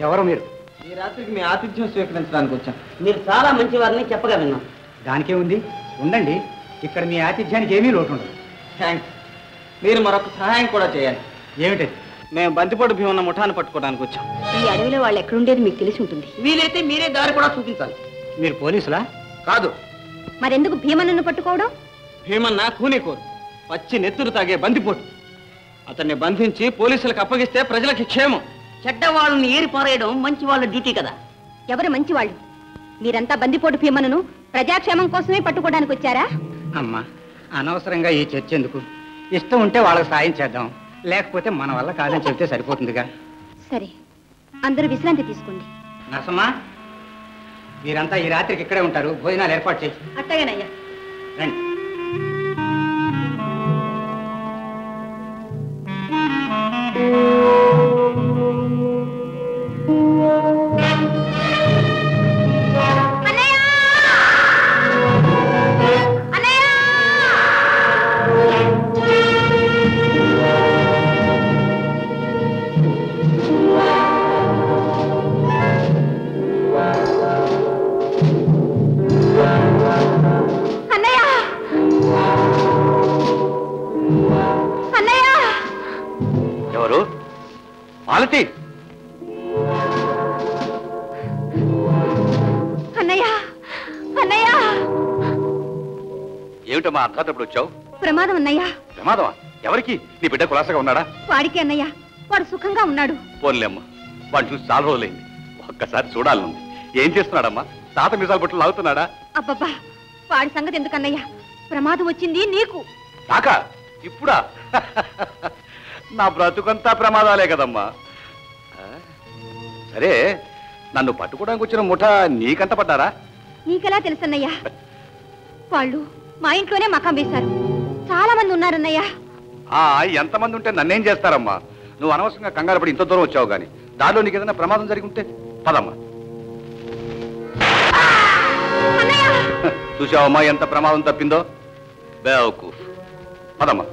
ఎవరు మీరు? ఈ రాత్రికి మీ ఆతిథ్యం స్వీకరించడానికి వచ్చాం. మీరు చాలా మంచివారిని చెప్పగా విన్నాం. దానికే ఉంది, ఉండండి. ఇక్కడ మీ ఆతిథ్యానికి ఏమీ లోటు ఉండదు. థ్యాంక్స్. మీరు మరొక సహాయం కూడా చేయాలి. ఏమిటది? మేము బంతిపోటు భీమన్న ముఠాన్ని పట్టుకోవడానికి వచ్చాం. ఈ అడవిలో వాళ్ళు ఎక్కడుండేది మీకు తెలిసి ఉంటుంది. వీలైతే మీరే దారి కూడా చూపించాలి. మీరు పోలీసులా? కాదు. మరెందుకు భీమన్నను పట్టుకోవడం? భీమన్న కూనీకోరు, పచ్చి నెత్తురు తాగే బందిపోటు. అతన్ని బంధించి పోలీసులకు అప్పగిస్తే ప్రజలకి క్షేమం. చెడ్డవాళ్ళని ఏరి పారేయడం మంచి వాళ్ళ డ్యూటీ కదా. ఎవరు మంచివాళ్ళు? మీరంతా బందిపోటు భీమన్నను ప్రజాక్షేమం కోసమే పట్టుకోవడానికి వచ్చారా? అమ్మా, అనవసరంగా ఈ చర్చ ఎందుకు? ఇష్టం ఉంటే వాళ్ళకి సాయం చేద్దాం, లేకపోతే మన వల్ల కాదని చెప్తే సరిపోతుందిగా. సరే, అందరూ విశ్రాంతి తీసుకోండి. నరసమ్మా, మీరంతా ఈ రాత్రికి ఇక్కడే ఉంటారు. భోజనాలు ఏర్పాటు చేయి. అట్టగేనయ్యా. రండి. మాలతి, అన్నయ్య, అన్నయ్య. ఏమిటమ్మా అర్థాతప్పుడు వచ్చావు? ప్రమాదం అన్నయ్య. ప్రమాదమా? ఎవరికి? నీ బిడ్డ కులాసగా ఉన్నాడా? వాడికి అన్నయ్య. వాడు సుఖంగా ఉన్నాడు. పోన్లేమ్మా, వాడు చూసి చాలా రోజులైంది. ఒక్కసారి చూడాలనుంది. ఏం చేస్తున్నాడమ్మా? తాత మిసాలు బట్టలు లాగుతున్నాడా? అబ్బబ్బా, వాడి సంగతి ఎందుకన్నయ్య? ప్రమాదం వచ్చింది నీకు. నాకా? ఇప్పుడా? నా బ్రతుకంతా ప్రమాదాలే కదమ్మా. సరే, నన్ను పట్టుకోవడానికి వచ్చిన ముఠ నీకంట పడ్డారా? నీకెలా తెలుసన్నయ్యా? వాళ్ళు మా ఇంట్లోనే మకాం వేశారు. చాలా మంది ఉన్నారన్నయ్యా. ఎంతమంది ఉంటే నన్నేం చేస్తారమ్మా? నువ్వు అనవసరంగా కంగారు పడి ఇంత దూరం వచ్చావు గాని దారిలో నీకు ఏదైనా ప్రమాదం జరిగి ఉంటే పదమ్మా. చూసావమ్మా ఎంత ప్రమాదం తప్పిందో? బేవకూఫ్. పదమ్మా.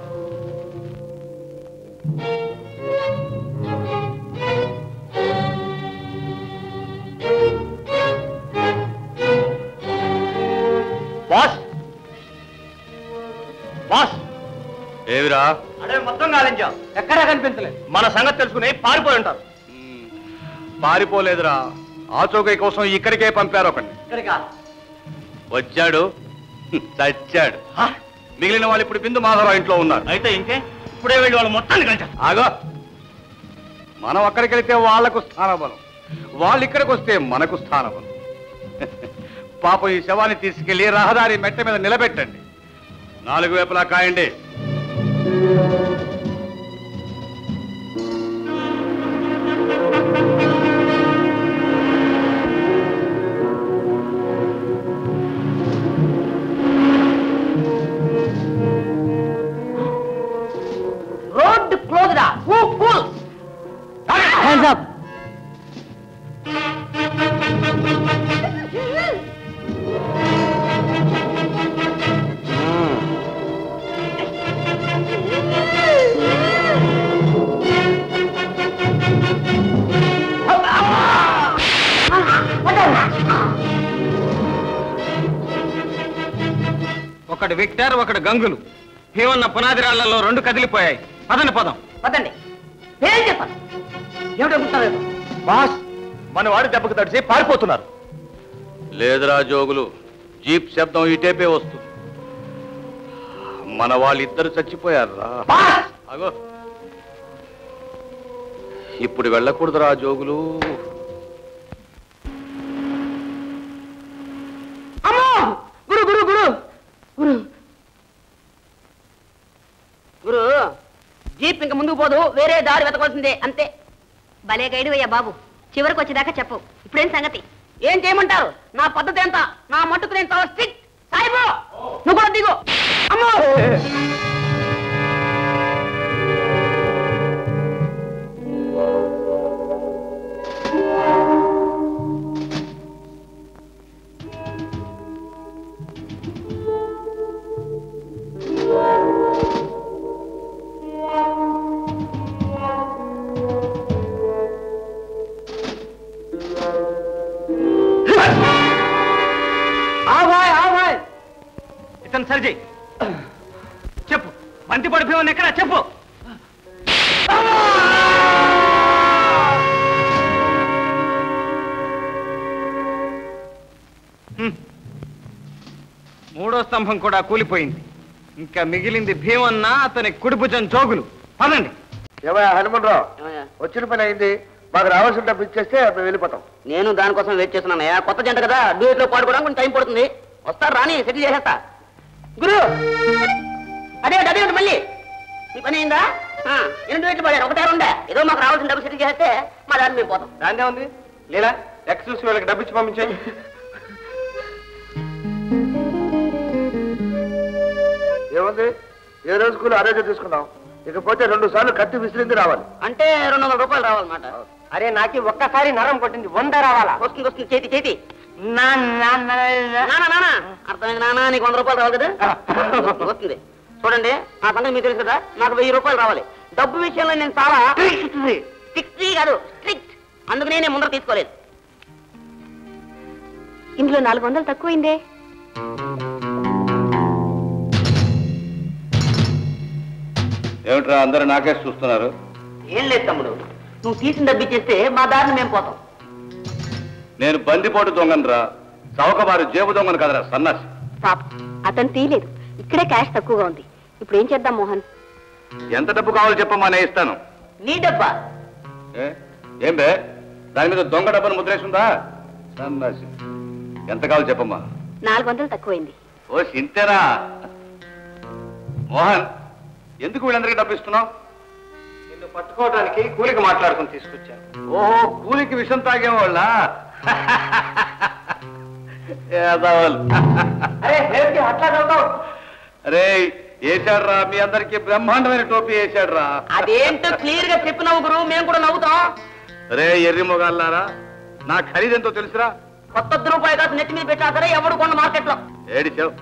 Boss, boss. ఏవిరా? అడే మొత్తం గాలించాం, ఎక్కడా కనిపించలేదు. మన సంగతి తెలుసుకుని పారిపోయి ఉంటారు. పారిపోలేదురా, ఆ చౌకై కోసం ఇక్కడికే పంపారు. ఒకటి వచ్చాడు, చచ్చాడు. మిగిలిన వాళ్ళు ఇప్పుడు బిందు మాధవరావు ఇంట్లో ఉన్నారు. అయితే ఇంకే ఇప్పుడే వెళ్ళి వాళ్ళు మొత్తాన్ని కలిచారు. ఆగో, మనం అక్కడికి వెళితే వాళ్లకు స్థానబలం, వాళ్ళు ఇక్కడికి వస్తే మనకు స్థానబలం. పాపం ఈ శవాన్ని తీసుకెళ్లి రహదారి మెట్ట మీద నిలబెట్టండి. 4 వైపులా కాయండి. రోడ్ క్లోజ్ రా. Hands up. ఒకడు విక్టర్, ఒకడు గంగులు. భీమన్న పునాది రాళ్లలో 2 కదిలిపోయాయి. పదండి పదం. పదండి. ఏం చెప్పాలి? ఏమిటనుకుంటున్నారు బాస్? మన వాడి దెబ్బకు తడిసి పారిపోతున్నారు. లేదురా జోగులు, జీప్ శబ్దం ఇటేపే వస్తుంది. మన వాళ్ళిద్దరు చచ్చిపోయారా? అగో, ఇప్పుడు వెళ్ళకూడదురా జోగులు. అమ్మో! గురు గురు గురు గురు గురు, జీప్ ఇంక ముందుకు పోదు, వేరే దారి వెతకవలసిందే, అంతే. భలే గైడు అయ్యా బాబు, చివరికి వచ్చేదాకా చెప్పు. ఇప్పుడేం సంగతి? ఏం చేయమంటారు? నా పద్ధతి ఎంత, నా మట్టుకు నేను చాలా స్ట్రిక్ట్. సాయిబు, నువ్వు కూడా దిగు. అమ్మో! సరిచేయి. చెప్పు, బంతిపోటు భీమన్ ఎక్కడా చెప్పు. మూడో స్తంభం కూడా కూలిపోయింది. ఇంకా మిగిలింది భీమన్న, అతని కుడిభుజం జోగులు. పదండి. ఏమయ్యా హనుమంతరావు, వచ్చిన పని అయింది. మాకు రావాల్సిన డబ్బు ఇచ్చేస్తే మేము వెళ్ళిపోతాం. నేను దానికోసం వెయిట్ చేస్తున్నానయ్యా. కొత్త జంట కదా, డ్యూయట్ లో పాడుకోవడానికి కొంచెం టైం పడుతుంది. వస్తారు రాని, సెటిల్ చేసేస్తా. గురు అదే మళ్ళీ మీ పని అయిందా? ఎన్ని డ్యూయట్లు పాడారు? ఒకటే రెండే. ఏదో మాకు రావాల్సిన డబ్బు సెటిల్ చేస్తే మా దాన్ని మేము పోతాం. దాందే ఉంది. లేదా ఎక్స్ చూసి వీళ్ళకి డబ్బు ఇచ్చి పంపించాయి. ఏముంది, ఏ రోజు స్కూల్ ఆ రోజు తీసుకున్నాం. ఇకపోతే 2 సార్లు కత్తి విసిరింది రావాలి. అంటే 200 రూపాయలు రావాలన్నమాట. అరే నాకు ఒక్కసారి నరం కొట్టింది, 100 రావాలా? వస్తుంది చేతి. నానా అర్థమైంది నానా, నీకు 100 రూపాయలు రావాలి కదా. వస్తుంది. చూడండి, నా సంగతి మీకు తెలుసు కదా, నాకు 1000 రూపాయలు రావాలి. డబ్బు విషయంలో నేను చాలా స్ట్రిక్ట్ కాదు, స్ట్రిక్ట్. అందుకనే నేను ముందర తీసుకోలేదు. ఇందులో 400 తక్కువైందే. ఏమిట్రా అందరూ నాకే చూస్తున్నారు? ఏం లేదు తమ్ముడు, నువ్వు తీసిన డబ్బు ఇచ్చేస్తే మా దారిని మేము పోతాం. నేను బందిపోటు దొంగనరా, చౌకబారు జేబు దొంగను కదరా సన్నాసి. పాప అతను తీయలేదు. ఇక్కడే క్యాష్ తక్కువగా ఉంది. ఇప్పుడు ఏం చేద్దాం మోహన్? ఎంత డబ్బు కావాలో చెప్పమ్మా, నేను ఇస్తాను. నీ డబ్బా? ఏం బే, దాని మీద దొంగ డబ్బును ముద్రేసిందా? సన్నాసి. ఎంత కావాలో చెప్పమ్మా. 400 తక్కువైంది. ఓ సింతేనా? మోహన్, ఎందుకు వీళ్ళందరికీ డబ్బు ఇస్తున్నావు? నిన్ను పట్టుకోవడానికి కూలికి మాట్లాడుకుని తీసుకొచ్చాను. ఓహో, కూలికి విషం తాగేవాళ్ళ? అరే వేసాడ్రా, మీ అందరికి బ్రహ్మాండమైన టోపీ వేసాడ్రా. అదేంటో క్లియర్ గా చెప్పినావు గురు, మేము కూడా నవ్వుతాం. అరే ఎర్రి మొగాళ్ళారా, నా ఖరీదెంతో తెలుసురా? కొత్త రూపాయి కాదు నెత్తి మీద పెట్టా సరే, ఎవడు కొన్న మార్కెట్ లో. ఏడిచావు?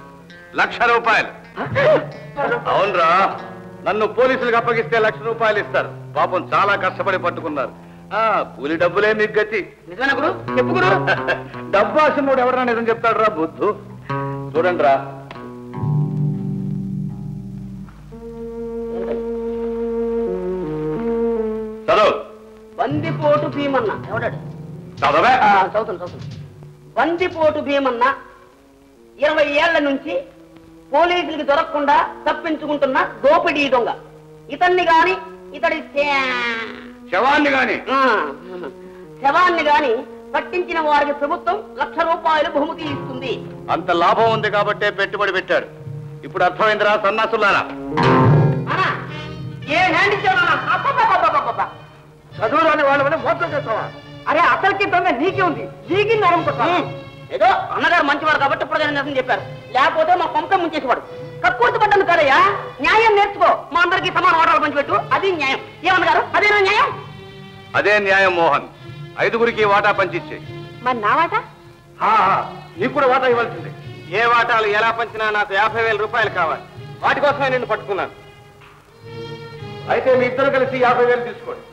1,00,000 రూపాయలు. అవునరా, నన్ను పోలీసులకు అప్పగిస్తే 1,00,000 రూపాయలు ఇస్తారు. పాపం చాలా కష్టపడి పట్టుకున్నారు. కూలి డబ్బులే మీకు గతి. నిజమేనా గురు? చెప్పు గురు. డబ్బు ఆశనుడు ఎవరన్నా నిజం చెప్తాడు రా బుద్ధు. చూడండి రా, చదువు. బందిపోటు భీమన్న ఎవడాడు? చదవే. చదువుతుంది. బందిపోటు భీమన్న 20 ఏళ్ల నుంచి పోలీసులకి దొరకకుండా తప్పించుకుంటున్న దోపిడీ దొంగ. ఇతన్ని గాని ఇతడి శవాన్ని గాని పట్టించిన వారికి ప్రభుత్వం 1,00,000 రూపాయలు బహుమతి ఇస్తుంది. అంత లాభం ఉంది కాబట్టే పెట్టుబడి పెట్టాడు. ఇప్పుడు అర్థమైందిరా సన్నాసులారా? ఏ హ్యాండ్ ఇచ్చావు? చదువు రాని వాళ్ళని మోసం చేస్తావా? అరే అసలుకి దొంగ నీకే ఉంది, నీకి నరం కొట్టాలి. ఏదో అన్నగారు మంచివాడు కాబట్టి ఇప్పుడు చెప్పారు, లేకపోతే మా పంపే ముంచేసేవాడు. కక్కుర్తి పడ్డాను కదయ్యా, న్యాయం నేర్చుకో. మా అందరికి సమాన వాటాలు పంచిపెట్టు, అది న్యాయం. ఏమన్నగారు, అదేనా న్యాయం? అదే న్యాయం మోహన్. 5గురికి వాటా పంచిచ్చే. మరి నా వాటా? నీకు కూడా వాటా ఇవ్వాల్సిందే. ఏ వాటాలు ఎలా పంచినా నాకు 50,000 రూపాయలు కావాలి. వాటి కోసమే నిన్ను పట్టుకున్నాను. అయితే మీ ఇద్దరు కలిసి 50,000 తీసుకోండి.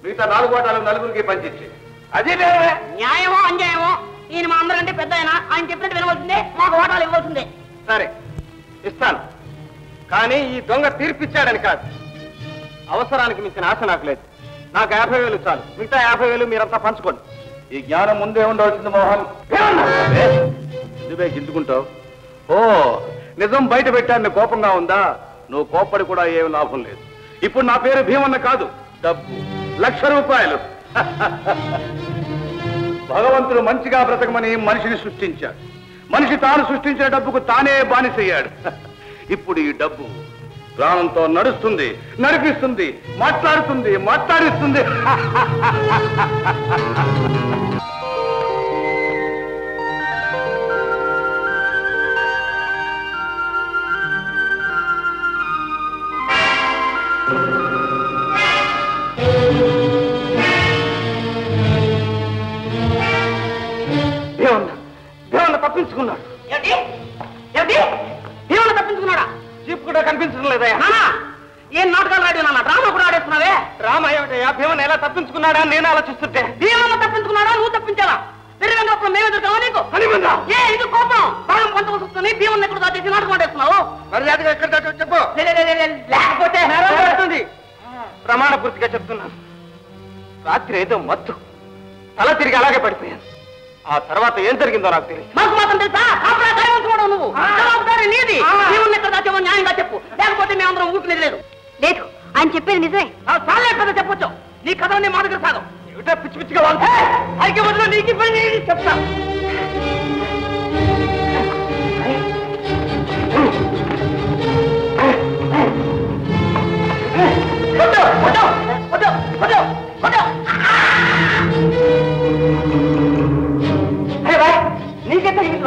మిగతా 4 వాటాలు 4గురికి పంచిచ్చే. అది న్యాయమో అన్యాయమో, ఈయన మా అందరికంటే పెద్ద ఆయన చెప్పినట్టు వినవలసిందే, మాకు వాటాలు ఇవ్వాల్సిందే. సరే ఇస్తాను, కానీ ఈ దొంగ తీర్పిచ్చాడని కాదు. అవసరానికి మించిన ఆశ నాకు లేదు. నాకు 50,000 చాలు. మిగతా 50,000 మీరంతా పంచుకోండి. ఈ జ్ఞానం ముందే ఉండవలసింది మోహన్. నువ్వే గింజుకుంటావు. ఓ నిజం బయట పెట్టాన్ని కోపంగా ఉందా? నువ్వు కోప్పడి కూడా ఏం లాభం లేదు. ఇప్పుడు నా పేరు భీమన్న కాదు, డబ్బు 1,00,000 రూపాయలు. భగవంతుడు మంచిగా బ్రతకమని మనిషిని సృష్టించాడు. మనిషి తాను సృష్టించిన డబ్బుకు తానే బానిసయ్యాడు. ఇప్పుడు ఈ డబ్బు ప్రాణంతో నడుస్తుంది, నడిపిస్తుంది, మాట్లాడిస్తుంది. తప్పించుకున్నాడు. తప్పించుకున్నాడా? జీప్ కూడా కనిపించడం లేదా? ఏం నాటకాలు రాడు నాన్న, డ్రామా కూడా ఆడేస్తున్నావే. డ్రామా ఏమిటయ్యా? భీమన్ ఎలా తప్పించుకున్నాడా నేను ఆలోచిస్తుంటే. భీమన్న తప్పించుకున్నాడా, నువ్వు తప్పించావా? పెరిగినప్పుడు మేము ఎదుర్కోవా నీకు ఏ ఇది కోపం బాగా పంచవలసి వస్తుంది భీమన్ ఎక్కడ దాచేసి నాటకం ఆడేస్తున్నావు మర్యాదగా ఎక్కడ దాచో చెప్పు లేకపోతే ప్రమాణ పూర్తిగా చెప్తున్నాను. రాత్రి ఏదో మత్తు తల తిరిగి అలాగే పడిపోయాను. ఆ తర్వాత ఏం జరిగిందో నాకు తెలియదు. మాకు మాత్రం తెలుసా కాపలా కాయవలసిపోవడం నువ్వు జవాబుదారి నీది భీమన్ ఎక్కడ దాచేమో న్యాయంగా చెప్పు లేకపోతే మేమందరం ఊపినది లేదు లేదు ఆయన చెప్పేది నిజమే చాలా పెద్ద చెప్పొచ్చు నీ కథని మా దగ్గర సాగం ఏమిటో పిచ్చి పిచ్చిగా వాళ్ళు ఐక్య వదిలో నీకు పని చెప్తా నీకే తగ్గింది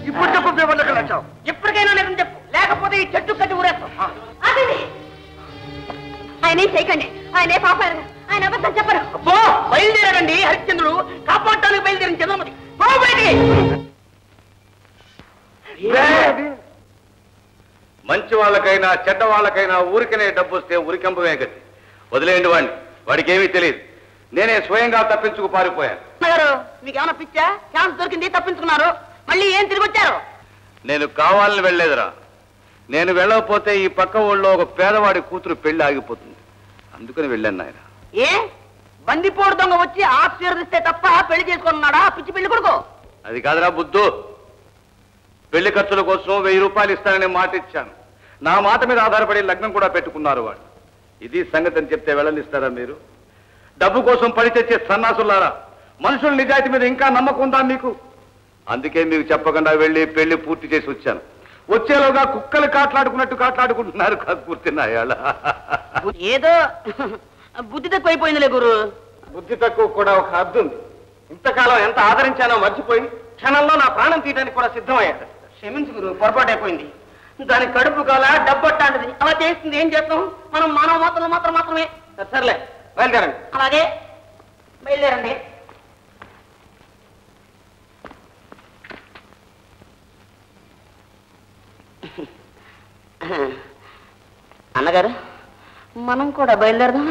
ఇప్పుడు చెప్పు పేపర్లు ఎక్కడ వచ్చావు ఇప్పటికైనా నిజం చెప్పు లేకపోతే ఈ చెట్టు కట్టి ఊరేస్తాం ఆయన ఏం చేయకండి ఆయన ఏ పాప ఆయన అబద్ధం చెప్పరు అబ్బో బయలుదేరాడండి హరిశ్చంద్రుడు కాపాడటానికి బయలుదేరిన చంద్రమతి బయటికి మంచి వాళ్ళకైనా చెడ్డ వాళ్ళకైనా ఊరికనే డబ్బు వస్తే ఉరికంపమే గతి. వదిలేయండి వాడిని, వాడికి ఏమీ తెలియదు. నేనే స్వయంగా తప్పించుకు పారిపోయాను. గారు మీకు ఏమైనా పిచ్చా ఛాన్స్ దొరికింది తప్పించుకున్నారు మళ్ళీ ఏం తిరిగి వచ్చారు నేను కావాలని వెళ్ళలేదురా. నేను వెళ్ళకపోతే ఈ పక్క ఊళ్ళో ఒక పేదవాడి కూతురు పెళ్లి ఆగిపోతుంది, అందుకని వెళ్ళాను నాయన. ఏ బందిపోడు దొంగ వచ్చి ఆశీర్వదిస్తే తప్ప పెళ్లి చేసుకున్నాడా పిచ్చి పెళ్లి కొడుకు అది కాదురా బుద్ధు. పెళ్లి ఖర్చుల కోసం 1000 రూపాయలు ఇస్తానని మాట ఇచ్చాను. నా మాట మీద ఆధారపడి లగ్నం కూడా పెట్టుకున్నారు వాళ్ళు. ఇది సంగతి అని చెప్తే వెళ్ళనిస్తారా మీరు? డబ్బు కోసం పడి తెచ్చే సన్నాసులారా, మనుషుల నిజాయితీ మీద ఇంకా నమ్మకం ఉందా మీకు? అందుకే మీకు చెప్పకుండా వెళ్ళి పెళ్లి పూర్తి చేసి వచ్చాను. వచ్చేలోగా కుక్కలు కాట్లాడుకుంటున్నారు పూర్తి నాయాల. ఏదో బుద్ధి తక్కువైపోయిందిలే గురు బుద్ధి తక్కువ కూడా ఒక హద్దు ఉంది. ఇంతకాలం ఎంత ఆదరించానో మర్చిపోయి క్షణంలో నా ప్రాణం తీయడానికి కూడా సిద్ధమయ్యాడు. క్షమించు గురు పొరపాటు అయిపోయింది దాని కడుపు కాల డబ్బట్టాంటిది అలా చేస్తుంది ఏం చేస్తాం మనం మానవ మాత్రం మాత్రమే సర్లే బయలుదేరండి. అలాగే బయలుదేరండి అన్నగారు మనం కూడా బయలుదేరదాం